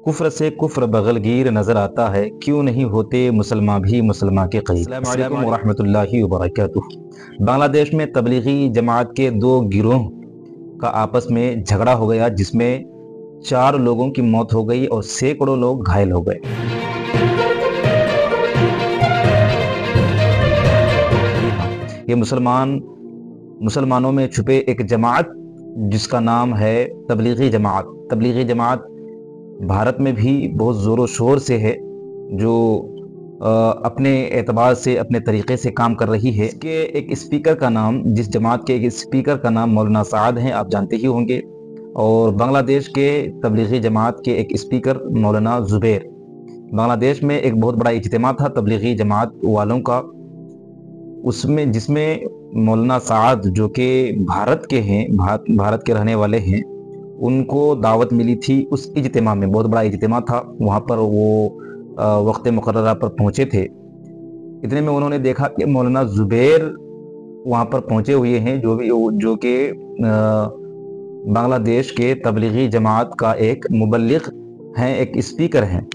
कुफ्र से कुफ्र बगलगीर नज़र आता है, क्यों नहीं होते मुसलमान भी मुसलमान के करीब। अस्सलामु अलैकुम वरहमतुल्लाहि वबरकातुहू। बांग्लादेश में तबलीगी जमात के दो गिरोह का आपस में झगड़ा हो गया, जिसमें 4 लोगों की मौत हो गई और सैकड़ों लोग घायल हो गए। ये मुसलमानों में छुपे एक जमात जिसका नाम है तबलीगी जमात। तबलीगी जमात भारत में भी बहुत ज़ोर शोर से है, जो अपने एतबार से अपने तरीक़े से काम कर रही है। कि एक स्पीकर का नाम, जिस जमात के एक स्पीकर का नाम मौलाना साद हैं, आप जानते ही होंगे। और बांग्लादेश के तबलीगी जमात के एक स्पीकर मौलाना ज़ुबैर। बांग्लादेश में एक बहुत बड़ा इज्तिमा था तबलीगी जमात वालों का, जिसमें मौलाना साद, जो कि भारत के हैं, भारत के रहने वाले हैं, उनको दावत मिली थी उस इज्तिमा में। बहुत बड़ा इज्तिमा था, वहाँ पर वो वक्त मुकर्ररा पर पहुँचे थे। इतने में उन्होंने देखा कि मौलाना ज़ुबैर वहाँ पर पहुँचे हुए हैं, जो कि बांग्लादेश के तबलीगी जमात का एक मुबल्लिग हैं, एक स्पीकर हैं।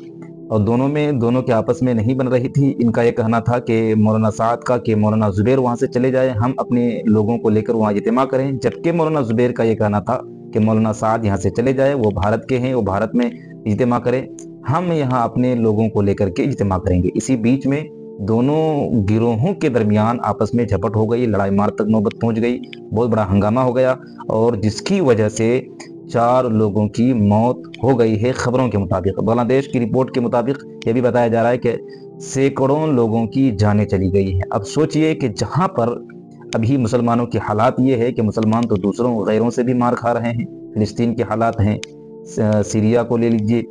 और दोनों के आपस में नहीं बन रही थी। इनका ये कहना था कि मौलाना साद का कि मौलाना ज़ुबैर वहाँ से चले जाए, हम अपने लोगों को लेकर वहाँ इज्तिमा करें। जबकि मौलाना ज़ुबैर का ये कहना था कि मौलाना साद यहाँ से चले जाए, वो भारत के हैं, वो भारत में इज्तिमा करें, हम यहाँ अपने लोगों को लेकर के इज्तिमा करेंगे। इसी बीच में दोनों गिरोहों के दरमियान आपस में झपट हो गई, लड़ाई मार तक नौबत पहुँच गई, बहुत बड़ा हंगामा हो गया, और जिसकी वजह से 4 लोगों की मौत हो गई है। खबरों के मुताबिक, बांग्लादेश की रिपोर्ट के मुताबिक यह भी बताया जा रहा है कि सैकड़ों लोगों की जानें चली गई हैं। अब सोचिए कि जहाँ पर अभी मुसलमानों की हालात ये है कि मुसलमान तो दूसरों गैरों से भी मार खा रहे हैं। फिलिस्तीन के हालात हैं, सीरिया को ले लीजिए,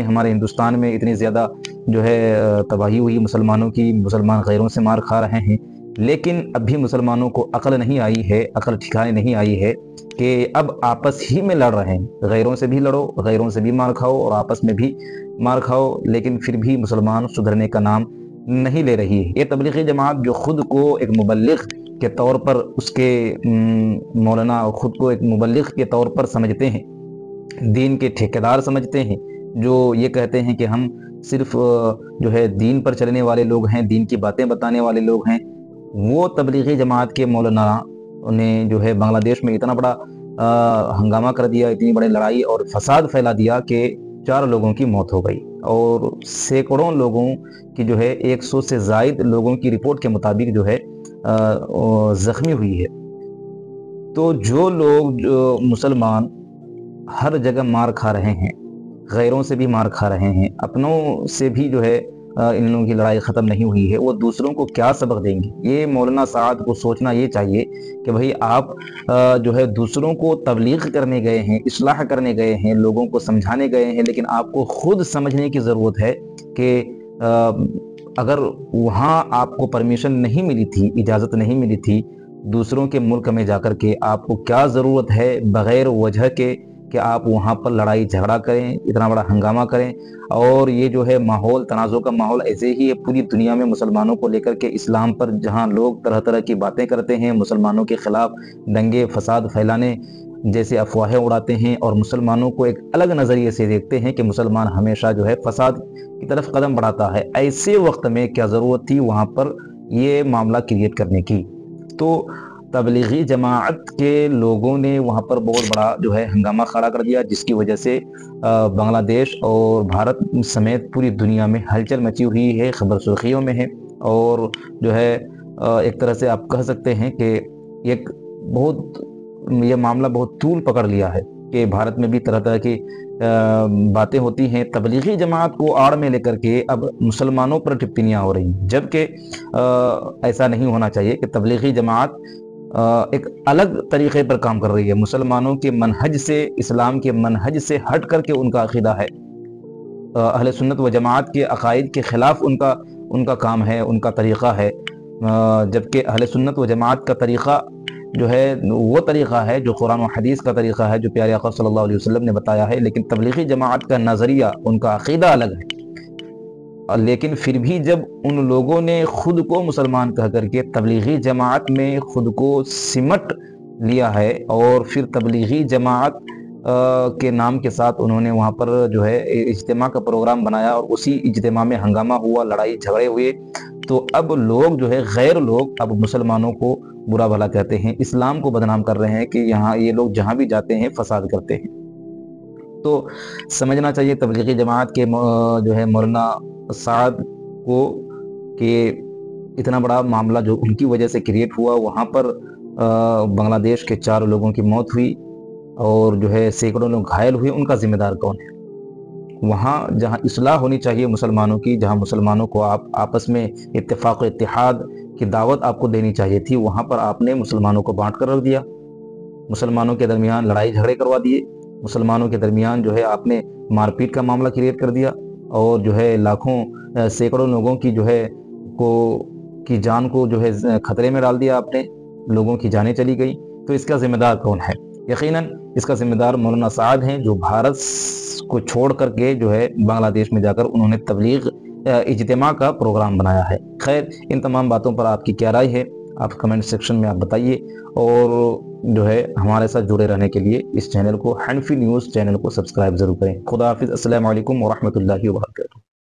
हमारे हिंदुस्तान में इतनी ज़्यादा जो है तबाही हुई मुसलमानों की, मुसलमान गैरों से मार खा रहे हैं। लेकिन अभी मुसलमानों को अक्ल नहीं आई है, अक्ल ठिकाने नहीं आई है कि अब आपस ही में लड़ रहे हैं। गैरों से भी लड़ो, गैरों से भी मार खाओ और आपस में भी मार खाओ, लेकिन फिर भी मुसलमान सुधरने का नाम नहीं ले रही है। ये तबलीगी जमात जो खुद को एक मुबल्लिग के तौर पर, मौलाना खुद को एक मुबल्लिग के तौर पर समझते हैं, दीन के ठेकेदार समझते हैं, जो ये कहते हैं कि हम सिर्फ जो है दीन पर चलने वाले लोग हैं, दीन की बातें बताने वाले लोग हैं, वो तबलीगी जमात के मौलाना ने जो है बांग्लादेश में इतना बड़ा हंगामा कर दिया, इतनी बड़ी लड़ाई और फसाद फैला दिया कि 4 लोगों की मौत हो गई और सैकड़ों लोगों की जो है 100 से ज़ायद लोगों की रिपोर्ट के मुताबिक जो है ज़ख्मी हुई है। तो जो मुसलमान हर जगह मार खा रहे हैं, गैरों से भी मार खा रहे हैं, अपनों से भी जो है इन लोगों की लड़ाई ख़त्म नहीं हुई है, वो दूसरों को क्या सबक देंगे। ये मौलाना साद को सोचना ये चाहिए कि भाई आप जो है दूसरों को तबलीग करने गए हैं, इस्लाह करने गए हैं, लोगों को समझाने गए हैं, लेकिन आपको खुद समझने की ज़रूरत है कि अगर वहाँ आपको परमिशन नहीं मिली थी, इजाज़त नहीं मिली थी, दूसरों के मुल्क में जाकर के आपको क्या ज़रूरत है बग़ैर वजह के कि आप वहाँ पर लड़ाई झगड़ा करें, इतना बड़ा हंगामा करें। और ये जो है माहौल, तनाज़ुर का माहौल ऐसे ही है पूरी दुनिया में मुसलमानों को लेकर के, इस्लाम पर, जहाँ लोग तरह तरह की बातें करते हैं, मुसलमानों के ख़िलाफ़ दंगे फसाद फैलाने जैसे अफवाहें उड़ाते हैं और मुसलमानों को एक अलग नज़रिए से देखते हैं कि मुसलमान हमेशा जो है फसाद की तरफ कदम बढ़ाता है। ऐसे वक्त में क्या ज़रूरत थी वहाँ पर ये मामला क्रिएट करने की। तो तबलीगी जमात के लोगों ने वहाँ पर बहुत बड़ा जो है हंगामा खड़ा कर दिया, जिसकी वजह से बांग्लादेश और भारत समेत पूरी दुनिया में हलचल मची हुई है, खबर सुर्खियों में है। और जो है एक तरह से आप कह सकते हैं कि ये मामला बहुत तूल पकड़ लिया है कि भारत में भी तरह तरह की बातें होती हैं। तबलीगी जमात को आड़ में लेकर के अब मुसलमानों पर टिप्पणियाँ हो रही हैं, जबकि ऐसा नहीं होना चाहिए कि तबलीगी जमात एक अलग तरीक़े पर काम कर रही है, मुसलमानों के मनहज से, इस्लाम के मनहज से हट करके उनका अक़ीदा है, अहले सुन्नत व जमात के अक़ाइद के ख़िलाफ़ उनका काम है, उनका तरीक़ा है। जबकि अहले सुन्नत व जमात का तरीक़ा जो है वो तरीक़ा है जो कुरान व हदीस का तरीक़ा है, जो प्यारे आका सल्लल्लाहु अलैहि वसल्लम ने बताया है। लेकिन तबलीगी जमात का नज़रिया, उनका अक़ीदा अलग है। लेकिन फिर भी जब उन लोगों ने खुद को मुसलमान कह करके तबलीगी जमात में खुद को सिमट लिया है और फिर तबलीगी जमात کے نام کے ساتھ انہوں نے وہاں پر جو ہے اجتماع کا پروگرام بنایا اور اسی اجتماع میں ہنگامہ ہوا، لڑائی جھگڑے ہوئے. تو اب لوگ جو ہے غیر لوگ اب مسلمانوں کو برا بھلا کہتے ہیں، اسلام کو بدنام کر رہے ہیں کہ یہاں یہ لوگ جہاں بھی جاتے ہیں فساد کرتے ہیں. تو سمجھنا چاہیے تبلیغی جماعت کے جو ہے مولانا سعد کو کہ اتنا بڑا معاملہ جو ان کی وجہ سے کریٹ ہوا، وہاں پر بنگلہ دیش کے 4 لوگوں کی موت ہوئی اور جو ہے سینکڑوں لوگ گھائل ہوئے، ان کا ذمہ دار کون ہے؟ وہاں جہاں اصلاح ہونی چاہیے مسلمانوں کی، جہاں مسلمانوں کو آپ آپس میں اتفاق و اتحاد کی دعوت آپ کو دینی چاہیے تھی، وہاں پر آپ نے مسلمانوں کو بانٹ کر رکھ دیا، مسلمانوں کے درمیان لڑائی جھگڑے کروا دیے، مسلمانوں کے درمیان جو ہے آپ نے مار پیٹ کا معاملہ کریٹ کر دیا اور جو ہے لاکھوں سینکڑوں لوگوں کی جو ہے کی جان کو جو ہے خطرے میں ڈال دیا آپ نے، لوگوں کی جانیں چلی گئی. تو اس کا ذمہ دار کون ہے؟ یقیناً اس کا ذمہ دار مولانا سعد ہیں، جو بھارت کو چھوڑ کر کے جو ہے بنگلہ دیش میں جا کر انہوں نے تبلیغ اجتماع کا پروگرام بنایا ہے. خیر، ان تمام باتوں پر آپ کی کیا رائے ہے؟ آپ کمنٹ سیکشن میں آپ بتائیے، اور جو ہے ہمارے ساتھ جڑے رہنے کے لیے اس چینل کو، حنفی نیوز چینل کو سبسکرائب ضرور کریں. خدا حافظ. السلام علیکم ورحمۃ اللہ وبرکاتہ.